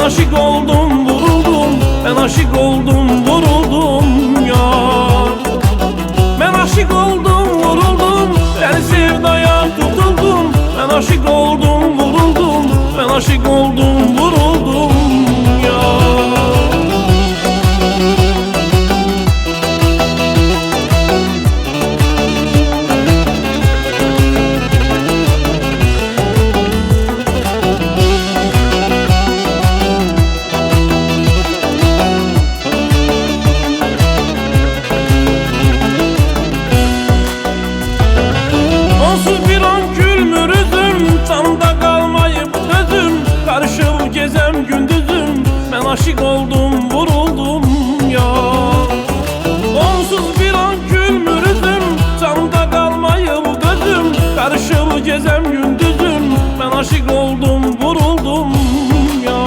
aşık oldum, vuruldum. Ben aşık oldum, vuruldum yar. Ben aşık oldum, vuruldum. Ben sevdaya tutuldum. Ben aşık oldum, vuruldum. Ben aşık oldum, vuruldum yar. Onsuz bir an gülmür üzüm, canımda kalmayıp özüm. Karışıp gezem gündüzüm, ben aşık oldum, vuruldum ya. Onsuz bir an gülmür üzüm, canımda kalmayıp özüm. Karışıp gezem gündüzüm, ben aşık oldum, vuruldum ya.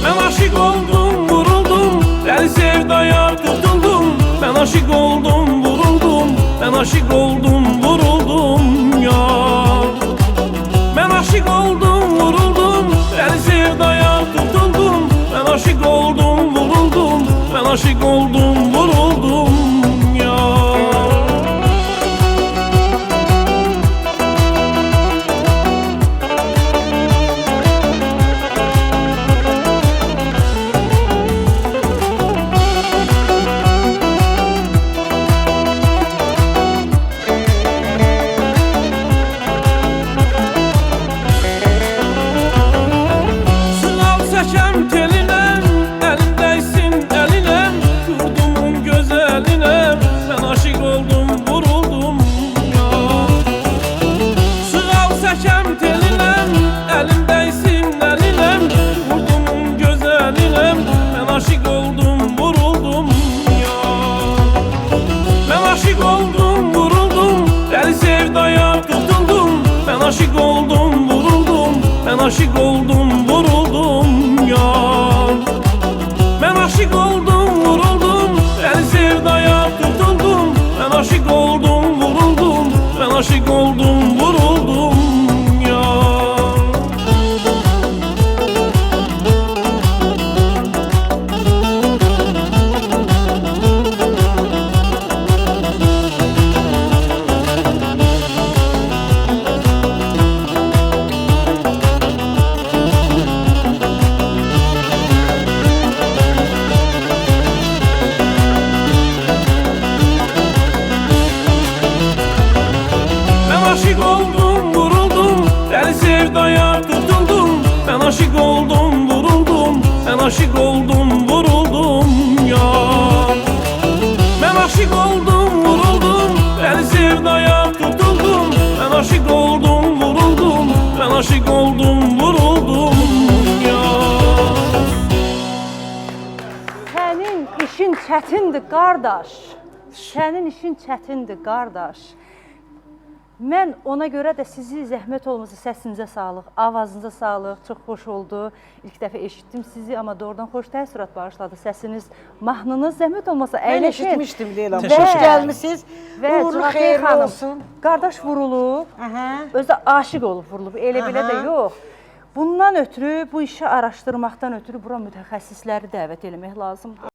Ben aşık oldum, vuruldum, el sevdaya tutuldum. Ben aşık oldum, vuruldum. Ben aşık oldum, vuruldum ya. Ben aşık oldum, vuruldum. Ben sevdaya tutuldum. Ben aşık oldum, vuruldum. Ben aşık oldum, vuruldum ya. Çekem teline, elindeysin eline, yurdumun güzeline. Ben aşık oldum, vuruldum ya. Sığal çekem teline, elindeysin eline, yurdumun güzeline. Ben aşık oldum, vuruldum ya. Ben aşık oldum, vuruldum, el sevdaya tutuldum. Ben aşık oldum, vuruldum. Ben aşık oldum, vuruldum ya. Ben aşık oldum, vuruldum. El sevdaya tutuldum. Ben aşık oldum, vuruldum. Ben aşık oldum, vuruldum ya. Aşık oldum, vuruldum, el sevdaya tutuldum. Ben aşık oldum, vuruldum. Ben aşık oldum, vuruldum ya. Ben aşık oldum, vuruldum, el sevdaya tutuldum. Ben aşık oldum, vuruldum. Ben aşık oldum, vuruldum ya. Sənin işin çətindir qardaş. Sənin işin çətindir qardaş. Mən ona görə də sizi zəhmət olmasa səsinizə sağlıq, avazınıza sağlıq, çox xoş oldu. İlk dəfə eşitdim sizi, amma doğrudan xoş təəssürat bağışladı. Səsiniz, mahnınız zəhmət olmasa Mən əyləşin. eşitmişdim Leyla. Və- Xoş gəlmisiniz. Və Uğurlu Cüvahir xeyirli xanım, olsun. qardaş vurulub, özü də aşiq olub vurulub, elə-belə də yox. Bundan ötürü, bu işi araşdırmaqdan ötürü bura mütəxəssisləri dəvət eləmək lazımdır.